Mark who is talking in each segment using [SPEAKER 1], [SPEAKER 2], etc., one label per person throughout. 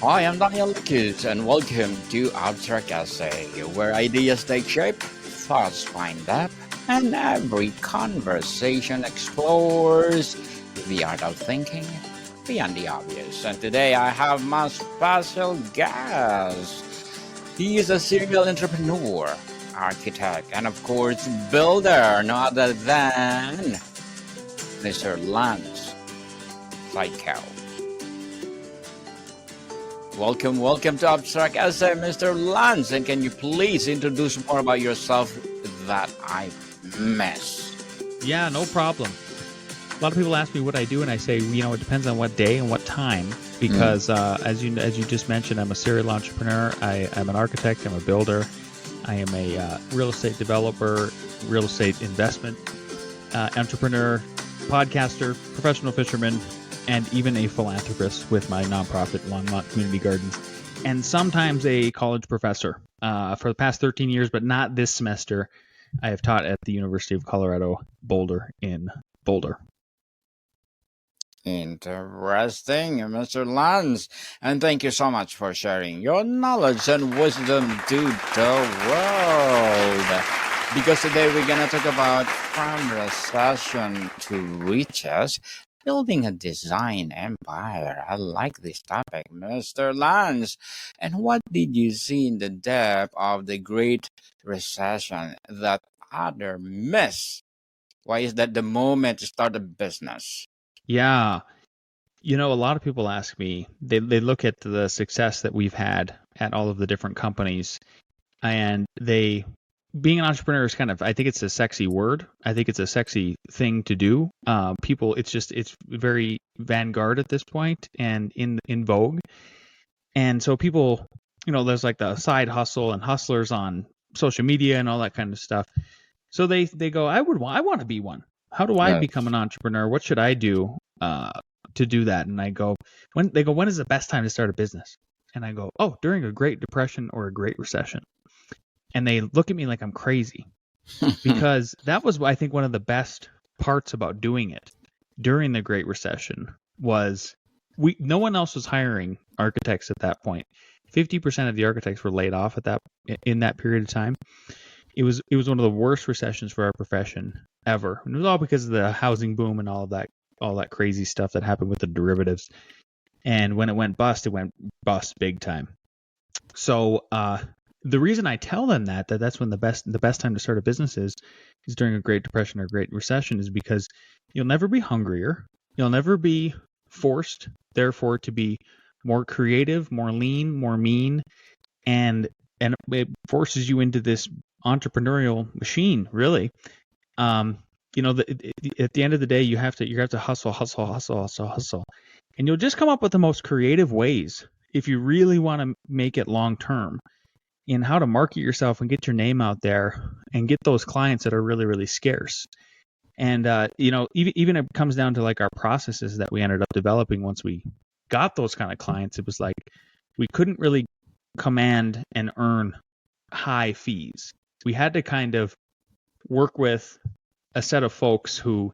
[SPEAKER 1] Hi, I'm Daniel Lucas, and welcome to Abstract Essay, where ideas take shape, thoughts find depth, and every conversation explores the art of thinking beyond the obvious. And today I have my special guest. He is a serial entrepreneur, architect, and of course, builder, no other than Mr. Lance Cayko. Welcome to Abstract Essay, Mr. Lance. And can you please introduce more about yourself that I miss?
[SPEAKER 2] Yeah, no problem. A lot of people ask me what I do, and I say, it depends on what day and what time. Because as you just mentioned, I'm a serial entrepreneur. I'm an architect. I'm a builder. I am a real estate developer, real estate investment entrepreneur, podcaster, professional fisherman, and even a philanthropist with my nonprofit, Longmont Community Gardens, and sometimes a college professor for the past 13 years, but not this semester. I have taught at the University of Colorado Boulder in Boulder.
[SPEAKER 1] Interesting, Mr. Lance. And thank you so much for sharing your knowledge and wisdom to the world. Because today we're going to talk about from recession to riches, building a design empire. I like this topic, Mr. Lance. And what did you see in the depth of the Great Recession that other miss? Why is that the moment to start a business?
[SPEAKER 2] Yeah. A lot of people ask me, they look at the success that we've had at all of the different companies, and being an entrepreneur is I think it's a sexy word. I think it's a sexy thing to do. It's very vanguard at this point and in vogue. And so people, there's like the side hustle and hustlers on social media and all that kind of stuff. So they go, I want to be one. How do I become an entrepreneur? What should I do to do that? And I go, when is the best time to start a business? And I go, during a Great Depression or a Great Recession. And they look at me like I'm crazy because that was, I think, one of the best parts about doing it during the Great Recession was no one else was hiring architects at that point. 50% of the architects were laid off in that period of time. It was one of the worst recessions for our profession ever. And it was all because of the housing boom and all that crazy stuff that happened with the derivatives. And when it went bust big time. So, the reason I tell them that's when the best time to start a business is during a Great Depression or Great Recession is because you'll never be hungrier. You'll never be forced, therefore, to be more creative, more lean, more mean, and it forces you into this entrepreneurial machine, really. At the end of the day, you have to hustle, and you'll just come up with the most creative ways if you really want to make it long term. In how to market yourself and get your name out there and get those clients that are really, really scarce. And, even it comes down to like our processes that we ended up developing once we got those kind of clients. It was like we couldn't really command and earn high fees. We had to kind of work with a set of folks who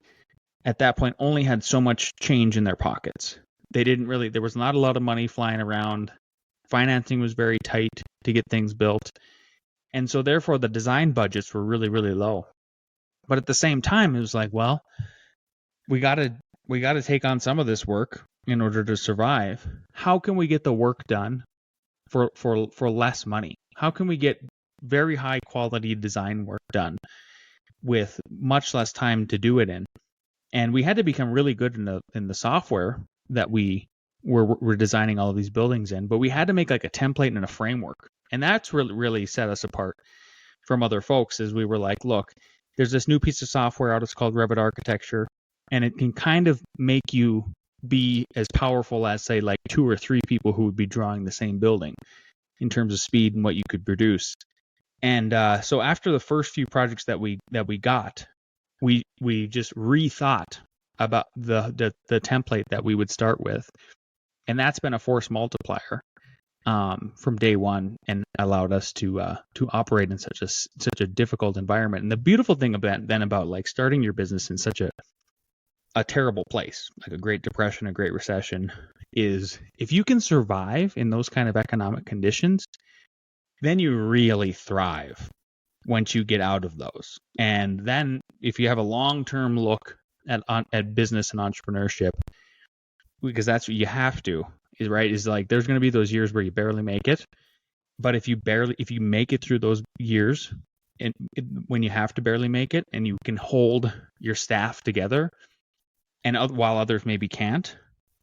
[SPEAKER 2] at that point only had so much change in their pockets. There was not a lot of money flying around. Financing was very tight to get things built. And so therefore the design budgets were really, really low. But at the same time, it was like, well, we got to take on some of this work in order to survive. How can we get the work done for less money? How can we get very high quality design work done with much less time to do it in? And we had to become really good in the software that we're designing all of these buildings in, but we had to make like a template and a framework. And that's really set us apart from other folks as we were like, look, there's this new piece of software out. It's called Revit Architecture, and it can kind of make you be as powerful as, say, like 2 or 3 people who would be drawing the same building in terms of speed and what you could produce. And so after the first few projects that we got, we just rethought about the template that we would start with. And that's been a force multiplier from day one, and allowed us to operate in such a difficult environment. And the beautiful thing about like starting your business in such a terrible place, like a Great Depression, a Great Recession, is if you can survive in those kind of economic conditions, then you really thrive once you get out of those. And then if you have a long-term look at business and entrepreneurship, because that's what you have to, is right, is like there's going to be those years where you barely make it. But if you make it through those years, and when you have to barely make it, and you can hold your staff together, and while others maybe can't,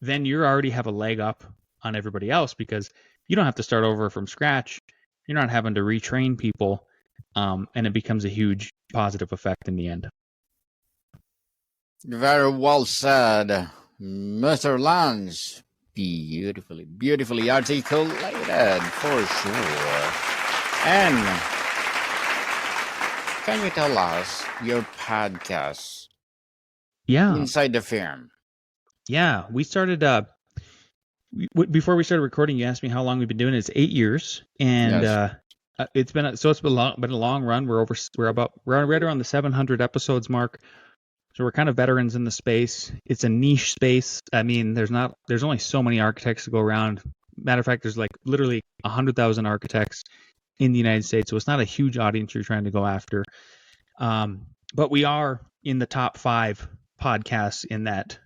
[SPEAKER 2] then you already have a leg up on everybody else because you don't have to start over from scratch. You're not having to retrain people, and it becomes a huge positive effect in the end.
[SPEAKER 1] Very well said, Mr. Lance. Beautifully articulated, for sure. And can you tell us your podcast?
[SPEAKER 2] Yeah.
[SPEAKER 1] Inside the firm.
[SPEAKER 2] Yeah, we started. Before we started recording, you asked me how long we've been doing it. It's 8 years, and
[SPEAKER 1] Yes.
[SPEAKER 2] it's been a long run. We're right around the 700 episodes mark. So we're kind of veterans in the space. It's a niche space. I mean, there's only so many architects to go around. Matter of fact, there's like literally 100,000 architects in the United States. So it's not a huge audience you're trying to go after. But we are in the top 5 podcasts in that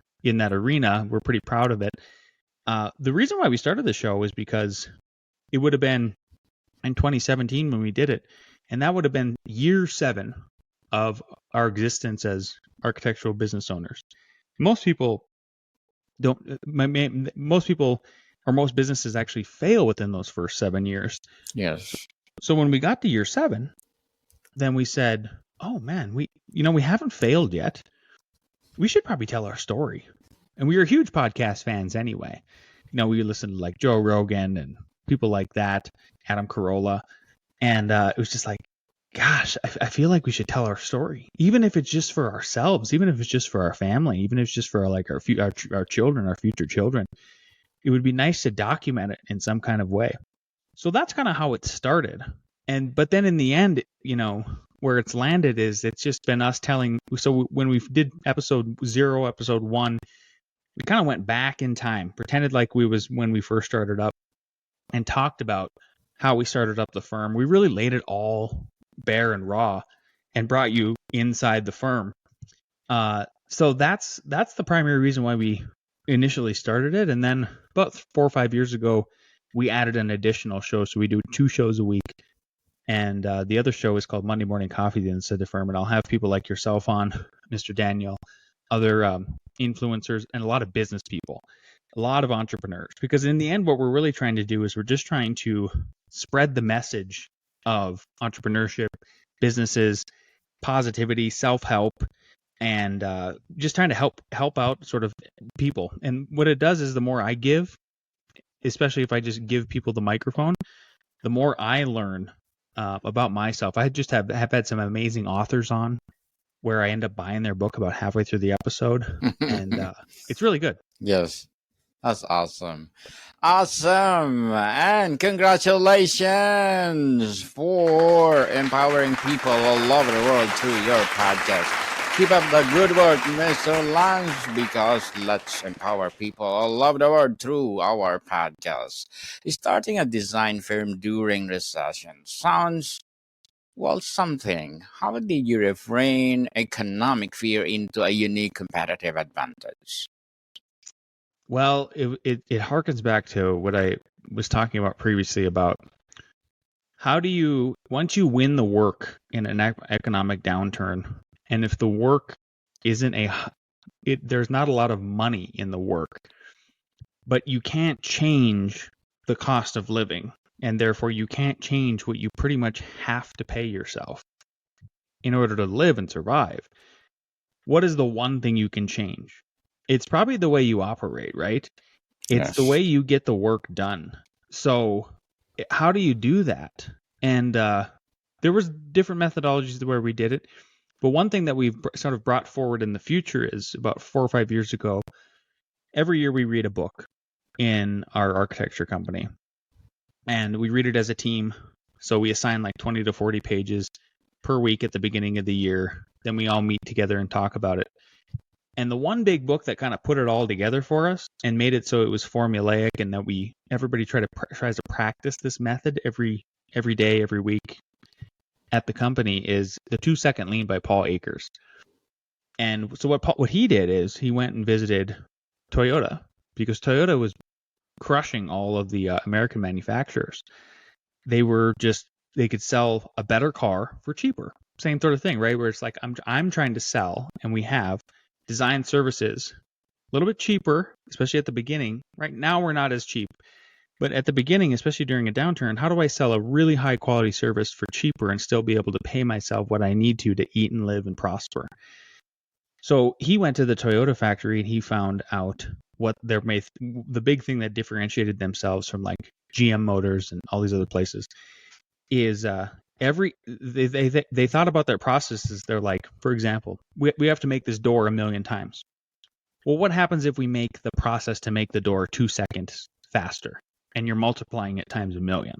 [SPEAKER 2] arena. We're pretty proud of it. The reason why we started the show is because it would have been in 2017 when we did it, and that would have been year 7 of our existence as architectural business owners. Most people or most businesses actually fail within those first 7 years.
[SPEAKER 1] Yes.
[SPEAKER 2] So when we got to year 7, then we said, oh man, we haven't failed yet. We should probably tell our story. And we were huge podcast fans anyway. We listened to like Joe Rogan and people like that, Adam Carolla. And it was just like, gosh, I feel like we should tell our story, even if it's just for ourselves, even if it's just for our family, even if it's just for our children, our future children. It would be nice to document it in some kind of way. So that's kind of how it started. But then in the end, where it's landed is it's just been us telling. So when we did episode 0, episode 1, we kind of went back in time, pretended like we was when we first started up, and talked about how we started up the firm. We really laid it all bare and raw and brought you inside the firm. So that's the primary reason why we initially started it. And then about 4 or 5 years ago, we added an additional show. So we do 2 shows a week. And the other show is called Monday Morning Coffee, the Inside the Firm. And I'll have people like yourself on, Mr. Daniel, other influencers, and a lot of business people, a lot of entrepreneurs. Because in the end, what we're really trying to do is we're just trying to spread the message of entrepreneurship, businesses, positivity, self-help, and just trying to help out sort of people. And what it does is the more I give, especially if I just give people the microphone, the more I learn about myself. I just have had some amazing authors on where I end up buying their book about halfway through the episode, and it's really good.
[SPEAKER 1] Yes. That's awesome. Awesome. And congratulations for empowering people all over the world through your podcast. Keep up the good work, Mr. Lance, because let's empower people all over the world through our podcast. Starting a design firm during recession sounds, well, something. How did you refrain economic fear into a unique competitive advantage?
[SPEAKER 2] Well, it harkens back to what I was talking about previously about how do you, once you win the work in an economic downturn, and if the work isn't there's not a lot of money in the work, but you can't change the cost of living, and therefore you can't change what you pretty much have to pay yourself in order to live and survive. What is the one thing you can change? It's probably the way you operate, right? It's the way you get the work done. So how do you do that? And there was different methodologies where we did it. But one thing that we've sort of brought forward in the future is about 4 or 5 years ago, every year we read a book in our architecture company. And we read it as a team. So we assign like 20 to 40 pages per week at the beginning of the year. Then we all meet together and talk about it. And the one big book that kind of put it all together for us and made it so it was formulaic, and that everybody tries to practice this method every day, every week at the company, is The 2-Second Lean by Paul Akers. And so what he did is he went and visited Toyota, because Toyota was crushing all of the American manufacturers. They could sell a better car for cheaper. Same sort of thing, right? Where it's like, I'm trying to sell, and we have design services a little bit cheaper, especially at the beginning. Right now we're not as cheap, but at the beginning, especially during a downturn, how do I sell a really high quality service for cheaper and still be able to pay myself what I need to eat and live and prosper? So he went to the Toyota factory and he found out what the big thing that differentiated themselves from like GM Motors and all these other places is they thought about their processes. They're like, for example, we have to make this door 1 million times. Well, what happens if we make the process to make the door 2 seconds faster, and you're multiplying it times 1 million?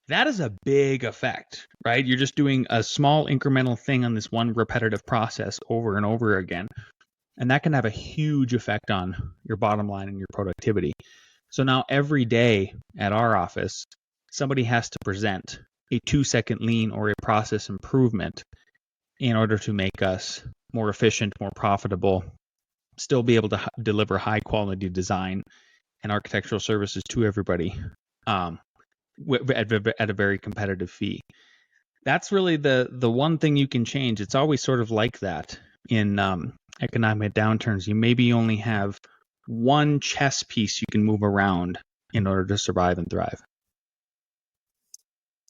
[SPEAKER 2] That is a big effect, right? You're just doing a small incremental thing on this one repetitive process over and over again. And that can have a huge effect on your bottom line and your productivity. So now every day at our office, somebody has to present a 2-second lean or a process improvement in order to make us more efficient, more profitable, still be able to deliver high quality design and architectural services to everybody at a very competitive fee. That's really the one thing you can change. It's always sort of like that in economic downturns. You maybe only have one chess piece you can move around in order to survive and thrive.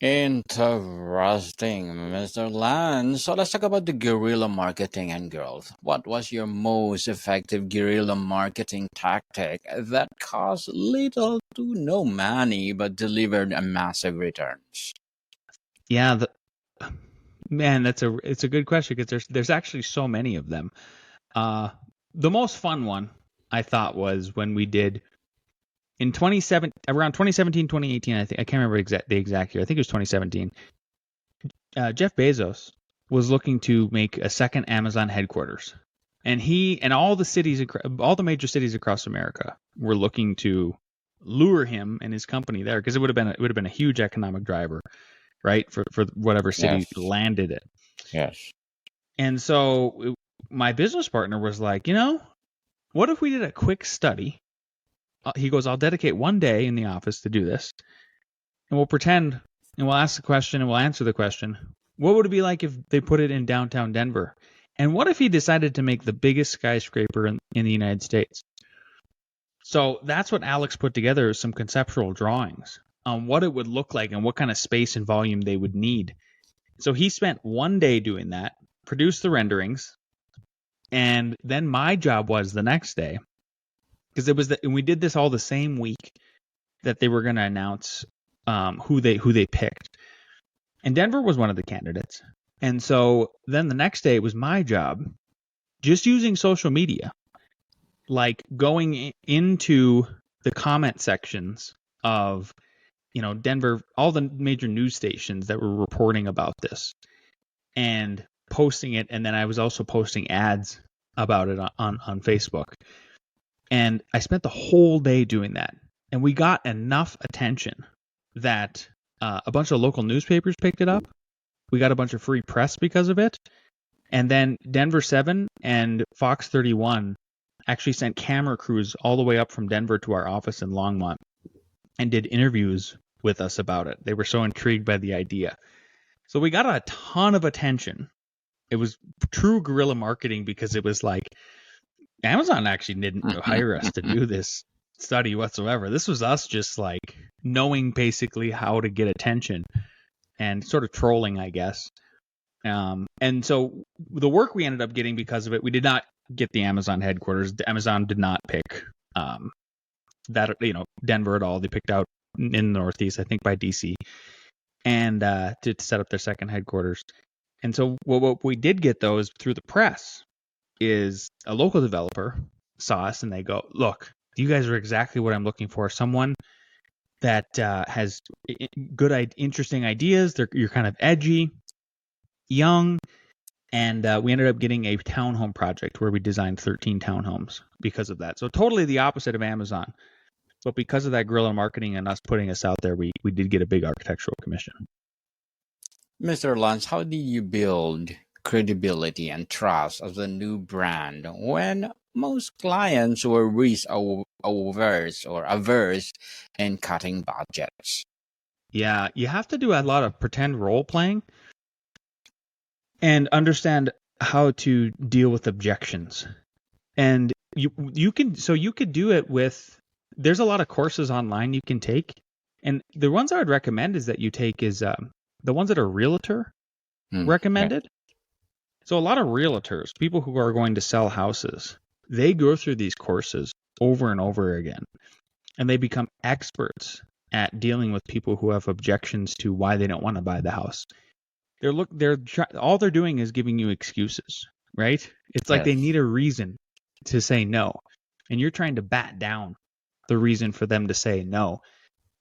[SPEAKER 1] Interesting, Mr. Lance. So let's talk about the guerrilla marketing and growth. What was your most effective guerrilla marketing tactic that cost little to no money but delivered a massive returns?
[SPEAKER 2] Yeah, man, it's a good question, because there's actually so many of them. The most fun one I thought was when we did in around 2017, 2018. I can't remember the exact year. I think it was 2017. Jeff Bezos was looking to make a second Amazon headquarters, and he and all the major cities across America were looking to lure him and his company there, because it would have been a huge economic driver, right, for whatever city
[SPEAKER 1] Yes.
[SPEAKER 2] landed it.
[SPEAKER 1] Yes.
[SPEAKER 2] And so my business partner was like, what if we did a quick study? He goes, I'll dedicate 1 day in the office to do this, and we'll pretend, and we'll ask the question, and we'll answer the question. What would it be like if they put it in downtown Denver? And what if he decided to make the biggest skyscraper in the United States? So that's what Alex put together, some conceptual drawings on what it would look like and what kind of space and volume they would need. So he spent 1 day doing that, produced the renderings, and then my job was the next day, because and we did this all the same week that they were going to announce who they picked, and Denver was one of the candidates. And so then the next day it was my job, just using social media, like going into the comment sections of Denver, all the major news stations that were reporting about this, and posting it. And then I was also posting ads about it on Facebook. And I spent the whole day doing that. And we got enough attention that a bunch of local newspapers picked it up. We got a bunch of free press because of it. And then Denver 7 and Fox 31 actually sent camera crews all the way up from Denver to our office in Longmont and did interviews with us about it. They were so intrigued by the idea. So we got a ton of attention. It was true guerrilla marketing, because it was like Amazon actually didn't hire us to do this study whatsoever. This was us just like knowing basically how to get attention and sort of trolling, I guess. And so the work we ended up getting because of it, we did not get the Amazon headquarters. Amazon did not pick that Denver at all. They picked out in the Northeast, I think by DC, and to set up their second headquarters. And so what we did get, though, is through the press, is a local developer saw us and they go, look, you guys are exactly what I'm looking for. Someone that has good, interesting ideas. You're kind of edgy, young, And we ended up getting a townhome project where we designed 13 townhomes because of that. So totally the opposite of Amazon. But because of that guerrilla marketing and us putting us out there, we did get a big architectural commission.
[SPEAKER 1] Mr. Lance, how do you build credibility and trust as a new brand when most clients were averse in cutting budgets?
[SPEAKER 2] Yeah, you have to do a lot of pretend role playing and understand how to deal with objections. And you could do it with, there's a lot of courses online you can take. And the ones I would recommend is that you take is the ones that are realtor recommended. So a lot of realtors, people who are going to sell houses, they go through these courses over and over again, and they become experts at dealing with people who have objections to why they don't want to buy the house. All they're doing is giving you excuses, right? It's like they need a reason to say no, and you're trying to bat down the reason for them to say no.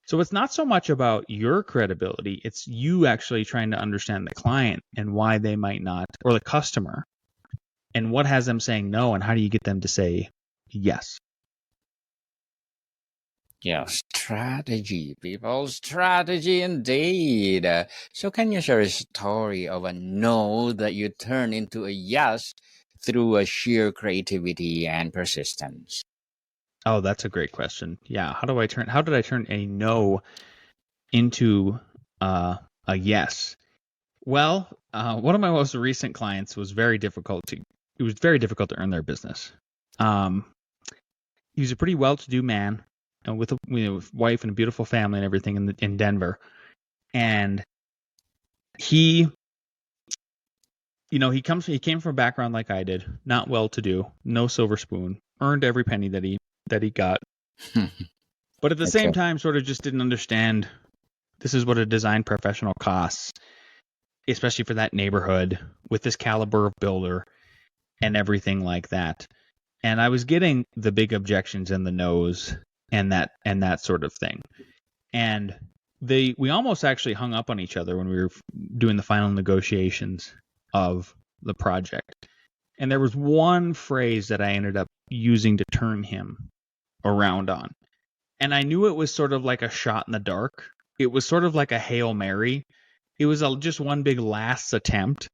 [SPEAKER 2] So it's not so much about your credibility, it's you actually trying to understand the client and why they might not, or the customer, and what has them saying no, and how do you get them to say yes.
[SPEAKER 1] Yeah, strategy, people. Strategy indeed. So can you share a story of a no that you turned into a yes through a sheer creativity and persistence?
[SPEAKER 2] Oh, that's a great question. Yeah, how did I turn a no into a yes? Well, one of my most recent clients was very difficult to earn their business. He was a pretty well-to-do man, with a wife and a beautiful family and everything in Denver, and he came from a background like I did, not well-to-do, no silver spoon, earned every penny that he got, but at the same time, sort of just didn't understand this is what a design professional costs, especially for that neighborhood with this caliber of builder and everything like that. And I was getting the big objections and the no's and that sort of thing. And we almost actually hung up on each other when we were doing the final negotiations of the project. And there was one phrase that I ended up using to turn him around on. And I knew it was sort of like a shot in the dark. It was sort of like a Hail Mary. It was just one big last attempt.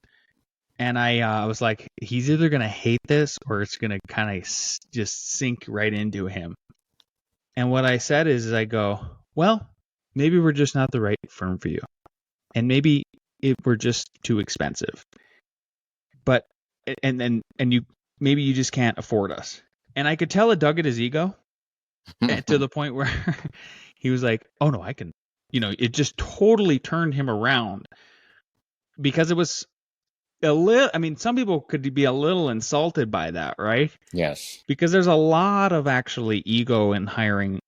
[SPEAKER 2] And I was like, he's either going to hate this or it's going to kind of just sink right into him. And what I said is I go, well, maybe we're just not the right firm for you. And maybe we're just too expensive. But, and maybe you just can't afford us. And I could tell it dug at his ego to the point where he was like, oh no, I can, it just totally turned him around because it was some people could be a little insulted by that, right?
[SPEAKER 1] Yes.
[SPEAKER 2] Because there's a lot of actually ego in hiring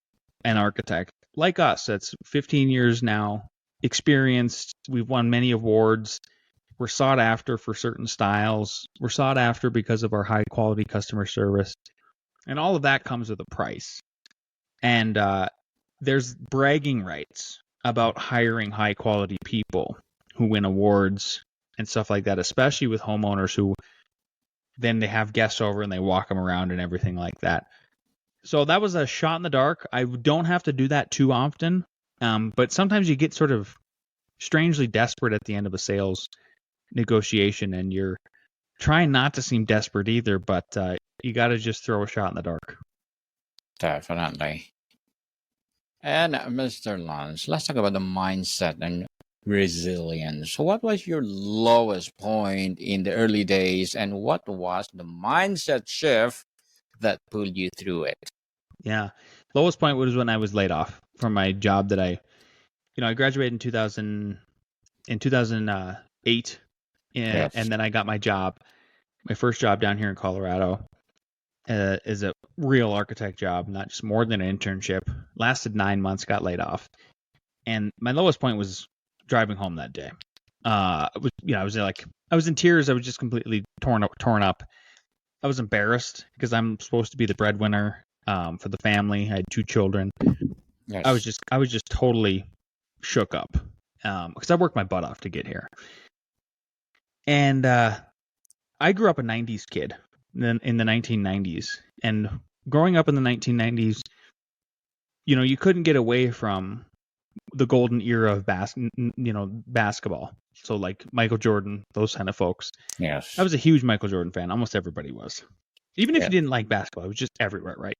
[SPEAKER 2] an architect like us. That's 15 years now, experienced. We've won many awards. We're sought after for certain styles. We're sought after because of our high quality customer service. And all of that comes with a price. And there's bragging rights about hiring high quality people who win awards and stuff like that, especially with homeowners who then they have guests over and they walk them around and everything like that. So that was a shot in the dark. I don't have to do that too often, but sometimes you get sort of strangely desperate at the end of a sales negotiation, and you're trying not to seem desperate either, but you got to just throw a shot in the dark.
[SPEAKER 1] Definitely. And Mr. Lance, let's talk about the mindset and resilience. What was your lowest point in the early days, and what was the mindset shift that pulled you through it?
[SPEAKER 2] Yeah. Lowest point was when I was laid off from my job that I graduated in 2008,
[SPEAKER 1] Yes.
[SPEAKER 2] and then I got my first job down here in Colorado, is a real architect job, not just more than an internship. Lasted 9 months, got laid off. And my lowest point was driving home that day. I was in tears. I was just completely torn up. I was embarrassed because I'm supposed to be the breadwinner for the family. I had 2 children.
[SPEAKER 1] Yes.
[SPEAKER 2] I was just totally shook up because I worked my butt off to get here. And I grew up a 90s kid in the 1990s. And growing up in the 1990s, you couldn't get away from the golden era of basketball. So like Michael Jordan, those kind of folks.
[SPEAKER 1] Yes.
[SPEAKER 2] I was a huge Michael Jordan fan. Almost everybody was. Even if
[SPEAKER 1] Yeah.
[SPEAKER 2] you didn't like basketball, it was just everywhere, right?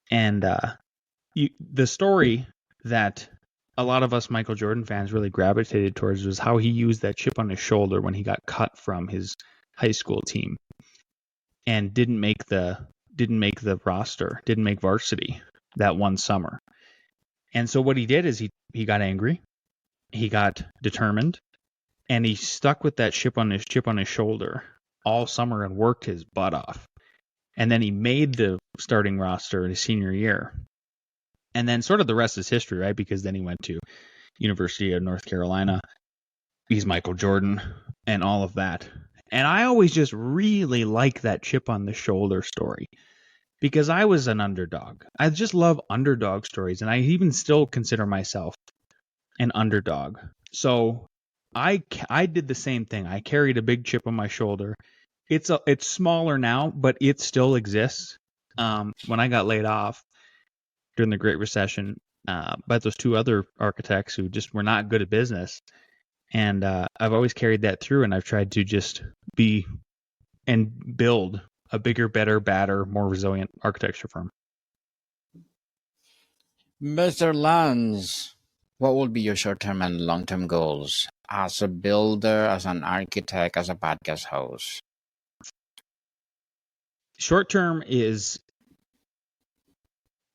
[SPEAKER 2] And the story that a lot of us Michael Jordan fans really gravitated towards was how he used that chip on his shoulder when he got cut from his high school team and didn't make the roster, didn't make varsity that one summer. And so what he did is he got angry, he got determined, and he stuck with that chip on his shoulder all summer and worked his butt off. And then he made the starting roster in his senior year. And then sort of the rest is history, right? Because then he went to University of North Carolina. He's Michael Jordan and all of that. And I always just really like that chip on the shoulder story because I was an underdog. I just love underdog stories. And I even still consider myself an underdog. So I did the same thing. I carried a big chip on my shoulder. It's smaller now, but it still exists. When I got laid off during the Great Recession by those two other architects who just were not good at business. And I've always carried that through, and I've tried to just be and build a bigger, better, badder, more resilient architecture firm.
[SPEAKER 1] Mr. Lance, what will be your short-term and long-term goals as a builder, as an architect, as a podcast host?
[SPEAKER 2] Short-term is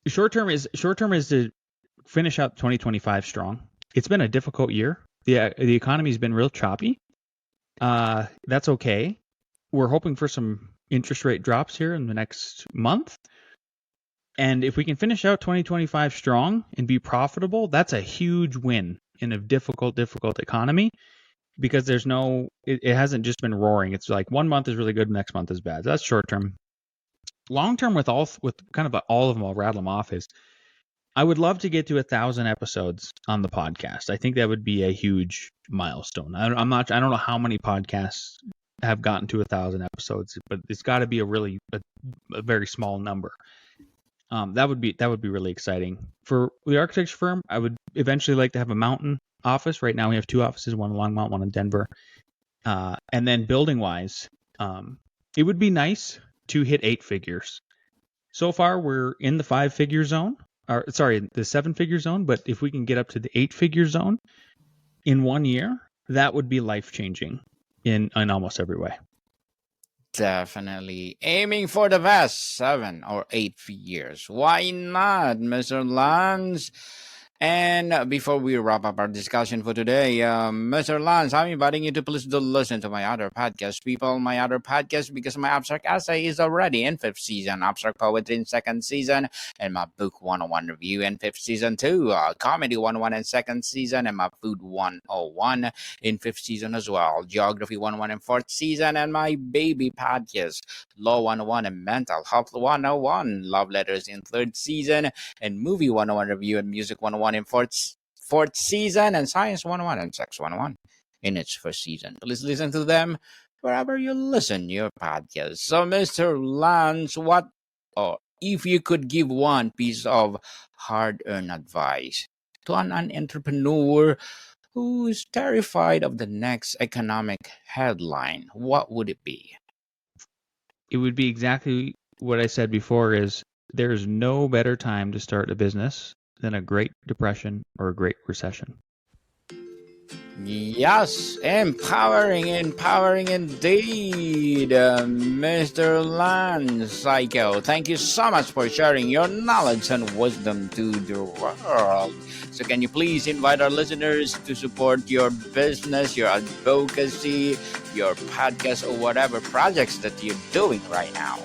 [SPEAKER 2] to finish out 2025 strong. It's been a difficult year. The economy's been real choppy. That's okay. We're hoping for some interest rate drops here in the next month. And if we can finish out 2025 strong and be profitable, that's a huge win in a difficult economy because it hasn't just been roaring. It's like 1 month is really good, next month is bad. That's short term. Long term with kind of all of them, I'll rattle them off, is I would love to get to 1,000 episodes on the podcast. I think that would be a huge milestone. I don't know how many podcasts have gotten to 1,000 episodes, but it's got to be a very small number. That would be really exciting. For the architecture firm, I would eventually like to have a mountain office. Right now we have 2 offices, one in Longmont, one in Denver. And then building wise, it would be nice to hit 8 figures. So far we're in the 5-figure zone. The 7-figure zone, but if we can get up to the 8-figure zone in 1 year, that would be life-changing in almost every way.
[SPEAKER 1] Definitely aiming for the best 7 or 8 figures. Why not, Mr. Lance? And before we wrap up our discussion for today, Mr. Lance, I'm inviting you to please do listen to my other podcast, because my abstract essay is already in 5th season, abstract poetry in 2nd season, and my book 101 review in 5th season too, comedy 101 in 2nd season, and my food 101 in 5th season as well, geography 101 in 4th season, and my baby podcast, law 101 and mental health 101, love letters in 3rd season, and movie 101 review and music 101 in 4th season, and science 101 and sex 101 in its 1st season. Please listen to them wherever you listen your podcast. So, Mr. Lance, if you could give one piece of hard-earned advice to an entrepreneur who is terrified of the next economic headline, what would it be?
[SPEAKER 2] It would be exactly what I said before, is there's no better time to start a business than a Great Depression or a Great Recession.
[SPEAKER 1] Yes, empowering indeed, Mr. Lance Cayko. Thank you so much for sharing your knowledge and wisdom to the world. So can you please invite our listeners to support your business, your advocacy, your podcast, or whatever projects that you're doing right now?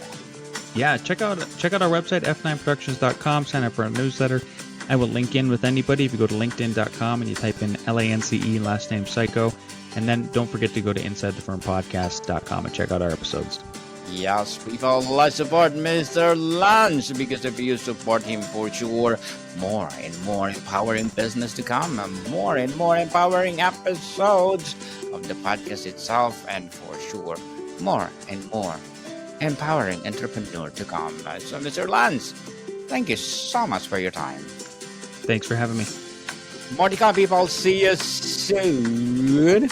[SPEAKER 2] Yeah, check out our website, f9productions.com, sign up for our newsletter. I will link in with anybody if you go to linkedin.com and you type in LANCE, last name Cayko. And then don't forget to go to insidethefirmpodcast.com and check out our episodes.
[SPEAKER 1] Yes, people, let's support Mr. Lance, because if you support him, for sure, more and more empowering business to come, and more empowering episodes of the podcast itself, and for sure, more and more empowering entrepreneur to come. So, Mr. Lance, thank you so much for your time.
[SPEAKER 2] Thanks for having me.
[SPEAKER 1] More to come, people. See you soon.